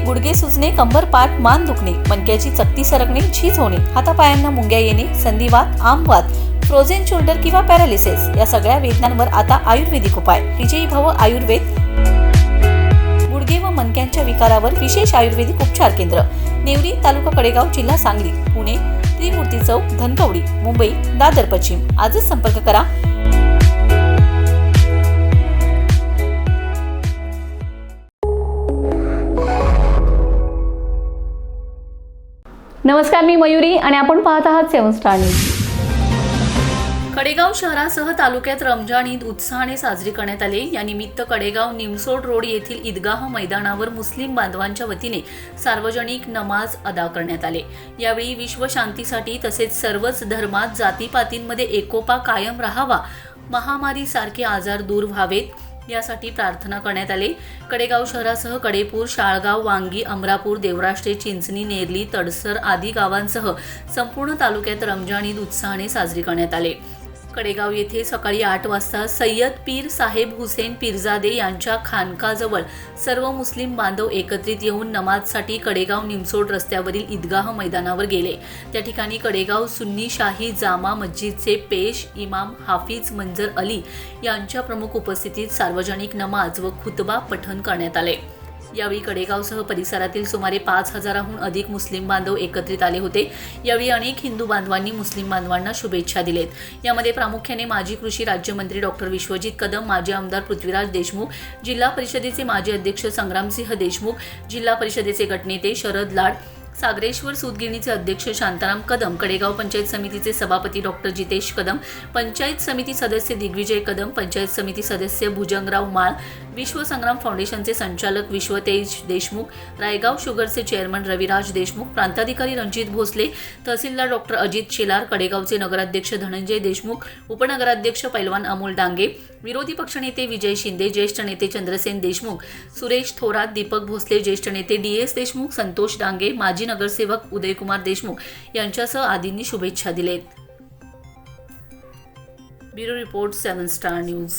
गुडघे सुजणे, कंबर पाठ मान दुखणे, मणक्याची चकती सरकणे, झीज होणे, हातापायांना मुंग्या येणे, संधिवात, आमवात, फ्रोझन शोल्डर किंवा पॅरालिसिस या सगळ्या वेदनांवर आता आयुर्वेदिक उपाय. विजयी भव आयुर्वेद. गुडघे व मणक्यांच्या विकारावर विशेष आयुर्वेदिक उपचार केंद्र. नेवरी, तालुका कडेगाव, जिल्हा सांगली. पुणे त्रिमूर्ती चौक, धनकवडी. मुंबई दादर पश्चिम. आजच संपर्क करा. नमस्कार, मी मयुरी आणि आपण पाहत आहात 7 स्टार न्यूज. कडेगाव शहरासह तालुक्यात रमजान ईद उत्साहाने साजरी करण्यात आली. या निमित्त कडेगाव निमसोड रोड येथील ईदगाह मैदानावर मुस्लिम बांधवांच्या वतीने सार्वजनिक नमाज अदा करण्यात आले. यावेळी विश्व शांतीसाठी तसेच सर्वच धर्मात जातीपातींमध्ये एकोपा कायम राहावा, महामारीसारखे आजार दूर व्हावेत यासाठी प्रार्थना करण्यात आली. कडेगाव शहरासह कडेपूर, शाळगाव, वांगी, अमरापूर, देवराष्ट्रे, चिंचणी, नेरली, तडसर आदी गावांसह संपूर्ण तालुक्यात रमजान ईद उत्साहाने साजरी करण्यात आले. कडेगाव येथे सकाळी 8 वाजता सय्यद पीर साहेब हुसेन पीरजादे यांच्या खानकाजवळ सर्व मुस्लिम बांधव एकत्रित येऊन नमाजसाठी कडेगाव निमसोड रस्त्यावरील ईदगाह मैदानावर गेले. त्या ठिकाणी कडेगाव सुन्नी शाही जामा मस्जिदचे पेश इमाम हाफिज मंजर अली यांच्या प्रमुख उपस्थितीत सार्वजनिक नमाज व खुतबा पठण करण्यात आले. यावेळी कडेगावसह परिसरातील सुमारे 5,000हून अधिक मुस्लिम बांधव एकत्रित आले होते. यावेळी अनेक हिंदू बांधवांनी मुस्लिम बांधवांना शुभेच्छा दिलेत. यामध्ये प्रामुख्याने माजी कृषी राज्यमंत्री डॉक्टर विश्वजित कदम, माजी आमदार पृथ्वीराज देशमुख, जिल्हा परिषदेचे माजी अध्यक्ष संग्रामसिंह देशमुख, जिल्हा परिषदेचे गटनेते शरद लाड, सागरेश्वर सूतगिरणीचे अध्यक्ष शांताराम कदम, कडेगाव पंचायत समितीचे सभापती डॉक्टर जितेश कदम, पंचायत समिती सदस्य दिग्विजय कदम, पंचायत समिती सदस्य भुजंगराव माळ, विश्व संग्राम फाउंडेशनचे संचालक विश्वतेज देशमुख, रायगाव शुगरचे चेअरमन रविराज देशमुख, प्रांताधिकारी रणजित भोसले, तहसीलदार डॉक्टर अजित शेलार, कडेगावचे नगराध्यक्ष धनंजय देशमुख, उपनगराध्यक्ष पैलवान अमोल डांगे, विरोधी पक्षनेते विजय शिंदे, ज्येष्ठ नेते चंद्रसेन देशमुख, सुरेश थोरात, दीपक भोसले, ज्येष्ठ नेते DS देशमुख, संतोष डांगे, माजी नगरसेवक उदयकुमार देशमुख यांच्यासह आदींनी शुभेच्छा दिलेत. Bureau report 7 star news.